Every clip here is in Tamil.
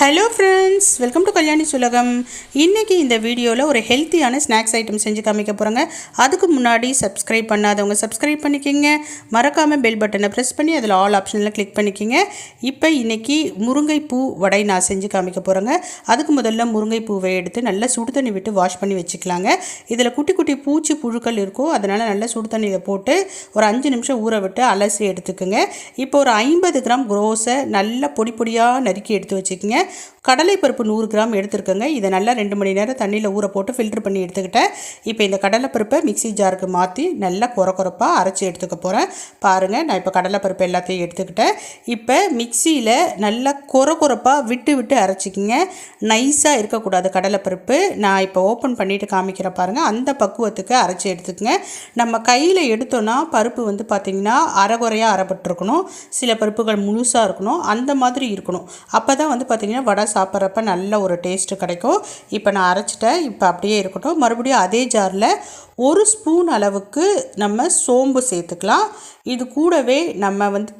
Hello friends, welcome to Kalyani சுலகம். இன்றைக்கி இந்த வீடியோவில் ஒரு ஹெல்த்தியான ஸ்நாக்ஸ் ஐட்டம் செஞ்சு காமிக்க போகிறோங்க. அதுக்கு முன்னாடி சப்ஸ்கிரைப் பண்ணாதவங்க சப்ஸ்கிரைப் பண்ணிக்கிங்க. மறக்காமல் பெல் பட்டனை ப்ரெஸ் பண்ணி அதில் ஆல் ஆப்ஷனில் கிளிக் பண்ணிக்கிங்க. இப்போ இன்றைக்கி முருங்கைப்பூ வடை நான் செஞ்சு காமிக்க போகிறேங்க. அதுக்கு முதல்ல முருங்கைப்பூவை எடுத்து நல்லா சுடு தண்ணி விட்டு வாஷ் பண்ணி வச்சுக்கலாங்க. இதில் குட்டி குட்டி பூச்சி புழுக்கள் இருக்கும், அதனால் நல்லா சுடு தண்ணியில் போட்டு ஒரு 5 நிமிஷம் ஊற விட்டு அலசி எடுத்துக்குங்க. இப்போ ஒரு 50 கிராம் ரோஸை நல்லா பொடி பொடியாக நறுக்கி எடுத்து வச்சுக்கோங்க. கடலைப்பருப்பு 100 கிராம் எடுத்துருக்கேங்க. இதை நல்லா 2 மணி நேரம் தண்ணியில் ஊற போட்டு ஃபில்ட்ரு பண்ணி எடுத்துக்கிட்டேன். இப்போ இந்த கடலைப்பருப்பை மிக்சி ஜாருக்கு மாற்றி நல்லா கொரப்பாக அரைச்சி எடுத்துக்க போகிறேன். பாருங்கள், நான் இப்போ கடலைப்பருப்பு எல்லாத்தையும் எடுத்துக்கிட்டேன். இப்போ மிக்சியில் நல்லா கொரப்பாக விட்டு அரைச்சிக்கிங்க. நைஸாக இருக்கக்கூடாது கடலைப்பருப்பு. நான் இப்போ ஓப்பன் பண்ணிவிட்டு காமிக்கிறேன் பாருங்கள். அந்த பக்குவத்துக்கு அரைச்சி எடுத்துக்கங்க. நம்ம கையில் எடுத்தோன்னா பருப்பு வந்து பார்த்திங்கன்னா அரைகுறையாக அரைப்பட்டுருக்கணும், சில பருப்புகள் முழுசாக இருக்கணும், அந்த மாதிரி இருக்கணும். அப்போ தான் வந்து பார்த்திங்கன்னா வடை சாப்பிட்றப்ப நல்ல ஒரு டேஸ்ட்டு கிடைக்கும். இப்போ நான் அரைச்சிட்டேன். இப்போ அப்படியே இருக்கட்டும். மறுபடியும் அதே ஜாரில் 1 ஸ்பூன் அளவுக்கு நம்ம சோம்பு சேர்த்துக்கலாம். இது கூடவே நம்ம வந்து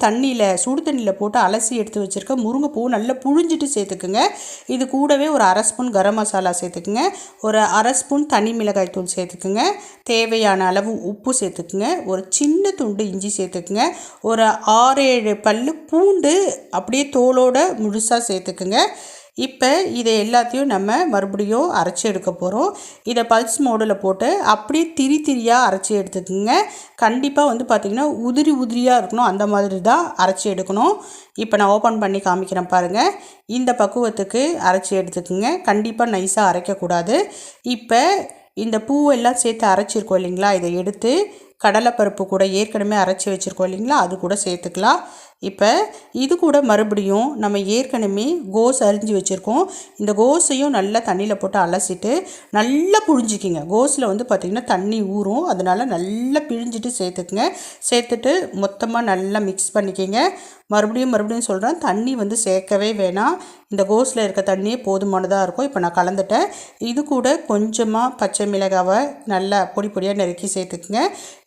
சுடு தண்ணியில் போட்டு அலசி எடுத்து வச்சுருக்க முருங்கைப்பூ நல்லா புழிஞ்சிட்டு சேர்த்துக்குங்க. இது கூடவே ஒரு 1/2 ஸ்பூன் கரம் மசாலா சேர்த்துக்குங்க. ஒரு 1/2 ஸ்பூன் தனி மிளகாய் தூள் சேர்த்துக்குங்க. தேவையான அளவு உப்பு சேர்த்துக்குங்க. ஒரு சின்ன துண்டு இஞ்சி சேர்த்துக்குங்க. ஒரு 6-7 பல்லு பூண்டு அப்படியே தோலோடு முழுசாக சேர்த்துக்குங்க. இப்போ இதை எல்லாத்தையும் நம்ம மறுபடியும் அரைச்சி எடுக்க போகிறோம். இதை பல்ஸ் மோடில் போட்டு அப்படியே திரியாக அரைச்சி எடுத்துக்கோங்க. கண்டிப்பாக வந்து பார்த்திங்கன்னா உதிரியாக இருக்கணும், அந்த மாதிரி தான் அரைச்சி எடுக்கணும். இப்போ நான் ஓப்பன் பண்ணி காமிக்கிறேன் பாருங்கள். இந்த பக்குவத்துக்கு அரைச்சி எடுத்துக்கோங்க. கண்டிப்பாக நைஸாக அரைக்கக்கூடாது. இப்போ இந்த பூவெல்லாம் சேர்த்து அரைச்சிருக்கோம் இல்லைங்களா, இதை எடுத்து கடலைப்பருப்பு கூட ஏற்கனவே அரைச்சி வச்சுருக்கோம் இல்லைங்களா, அது கூட சேர்த்துக்கலாம். இப்போ இது கூட மறுபடியும் நம்ம ஏற்கனவே கோஸ் அரிஞ்சு வச்சுருக்கோம். இந்த கோஸையும் நல்லா தண்ணியில் போட்டு அலசிட்டு நல்லா புழிஞ்சிக்கிங்க. கோஸில் வந்து பார்த்திங்கன்னா தண்ணி ஊறும், அதனால் நல்லா பிழிஞ்சிட்டு சேர்த்துக்குங்க. சேர்த்துட்டு மொத்தமாக நல்லா மிக்ஸ் பண்ணிக்கிங்க. மறுபடியும் சொல்கிறேன், தண்ணி வந்து சேர்க்கவே வேணாம். இந்த கோஸில் இருக்க தண்ணியே போதுமானதாக இருக்கும். இப்போ நான் கலந்துட்டேன். இது கூட கொஞ்சமாக பச்சை மிளகாவை நல்லா பொடியாக நறுக்கி சேர்த்துக்குங்க.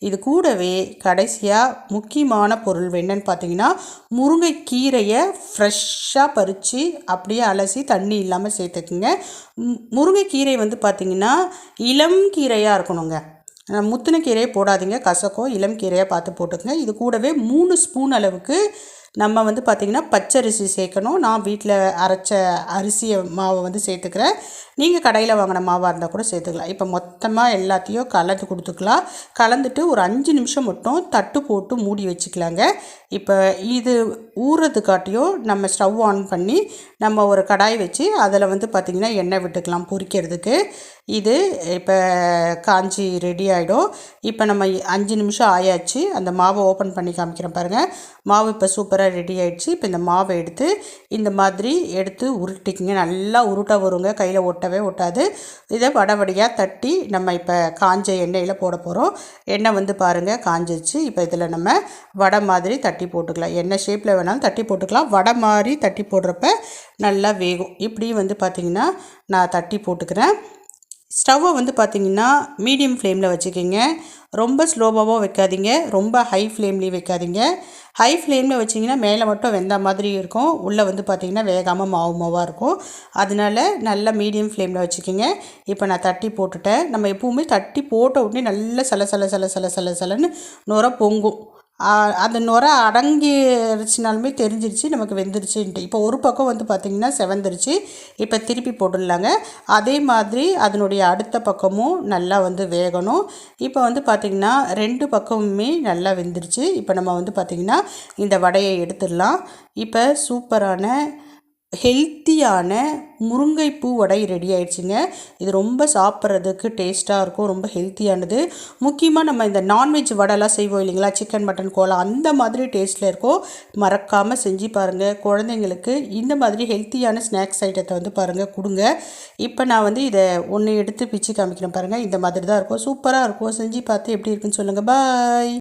இது கூடவே கடைசியாக முக்கியமான பொருள் என்னன்னு பார்த்தீங்கன்னா, முருங்கைக்கீரையை ஃப்ரெஷ்ஷாக பறித்து அப்படியே அலசி தண்ணி இல்லாமல் சேர்த்துக்குங்க. முருங்கைக்கீரை வந்து பார்த்திங்கன்னா இளம் கீரையாக இருக்கணுங்க. முத்தின கீரையை போடாதீங்க, கசக்கும். இளம் கீரையாக பார்த்து போட்டுக்கங்க. இது கூடவே 3 ஸ்பூன் அளவுக்கு நம்ம வந்து பார்த்திங்கன்னா பச்சரிசி சேர்க்கணும். நான் வீட்டில் அரைச்ச மாவை வந்து சேர்த்துக்கிறேன். நீங்கள் கடையில் வாங்கின மாவாக இருந்தால் கூட சேர்த்துக்கலாம். இப்போ மொத்தமாக எல்லாத்தையும் கலந்து கொடுத்துக்கலாம். கலந்துட்டு ஒரு 5 நிமிஷம் மட்டும் தட்டு போட்டு மூடி வச்சுக்கலாங்க. இப்போ இது ஊறுறதுக்காட்டியும் நம்ம ஸ்டவ் ஆன் பண்ணி நம்ம ஒரு கடாய் வச்சு அதில் வந்து பார்த்திங்கன்னா எண்ணெய் விட்டுக்கலாம் பொரிக்கிறதுக்கு. இது இப்போ காஞ்சி ரெடி ஆகிடும். இப்போ நம்ம 5 நிமிஷம் ஆயாச்சு. அந்த மாவை ஓப்பன் பண்ணி காமிக்கிறேன் பாருங்கள். மாவு இப்போ சூப்பராக ரெடி ஆகிடுச்சு. இப்போ இந்த மாவை எடுத்து இந்த மாதிரி எடுத்து உருட்டிக்கிங்க. நல்லா உருட்ட வருங்க, கையில் ஒட்டாது. இதை வடையாக தட்டி நம்ம இப்போ காஞ்ச எண்ணெயில் போட போகிறோம். எண்ணெய் வந்து பாருங்கள் காஞ்சிச்சு. இப்போ இதில் நம்ம வடை மாதிரி தட்டி போட்டுக்கலாம். என்ன ஷேப்பில் வேணாலும் தட்டி போட்டுக்கலாம். வடை மாதிரி தட்டி போடுறப்ப நல்லா வேகும். இப்படி வந்து பார்த்திங்கன்னா நான் தட்டி போட்டுக்கிறேன். ஸ்டவ்வை வந்து பார்த்திங்கன்னா மீடியம் ஃப்ளேமில் வச்சுக்கிங்க. ரொம்ப ஸ்லோவாகவும் வைக்காதீங்க, ரொம்ப ஹை ஃப்ளேம்லேயும் வைக்காதீங்க. ஹை ஃப்ளேமில் வச்சிங்கன்னா மேலே மட்டும் வெந்த மாதிரி இருக்கும், உள்ளே வந்து பார்த்திங்கன்னா வேகாமல் மாவாக இருக்கும். அதனால நல்லா மீடியம் ஃப்ளேமில் வச்சுக்கிங்க. இப்போ நான் தட்டி போட்டுட்டேன். நம்ம எப்பவுமே தட்டி போட்ட உடனே நல்லா சலன்னு நுர பொங்கும். அந்த நுரை அடங்கிருச்சுனாலுமே தெரிஞ்சிருச்சு நமக்கு வெந்துருச்சுன்ட்டு. இப்போ ஒரு பக்கம் வந்து பார்த்திங்கன்னா செவந்துருச்சு. இப்போ திருப்பி போட்டுடலாங்க. அதே மாதிரி அதனுடைய அடுத்த பக்கமும் நல்லா வந்து வேகணும். இப்போ வந்து பார்த்திங்கன்னா 2 பக்கமுமே நல்லா வெந்துருச்சு. இப்போ நம்ம வந்து பார்த்திங்கன்னா இந்த வடையை எடுத்துடலாம். இப்போ சூப்பரான ஹெல்த்தியான முருங்கைப்பூ வடை ரெடி ஆயிடுச்சுங்க. இது ரொம்ப சாப்பிட்றதுக்கு டேஸ்ட்டாக இருக்கும், ரொம்ப ஹெல்த்தியானது. முக்கியமாக நம்ம இந்த நான்வெஜ் வடைலாம் செய்வோம் இல்லைங்களா, சிக்கன் மட்டன் கோலா, அந்த மாதிரி டேஸ்ட்டில் இருக்கும். மறக்காமல் செஞ்சு பாருங்கள். குழந்தைங்களுக்கு இந்த மாதிரி ஹெல்த்தியான ஸ்நாக்ஸ் ஐட்டத்தை வந்து பாருங்கள் கொடுங்க. இப்போ நான் வந்து இதை ஒன்று எடுத்து பிச்சு காமிக்கிறேன் பாருங்கள். இந்த மாதிரி தான் இருக்கும், சூப்பராக இருக்கும். செஞ்சு பார்த்து எப்படி இருக்குன்னு சொல்லுங்கள். பாய்.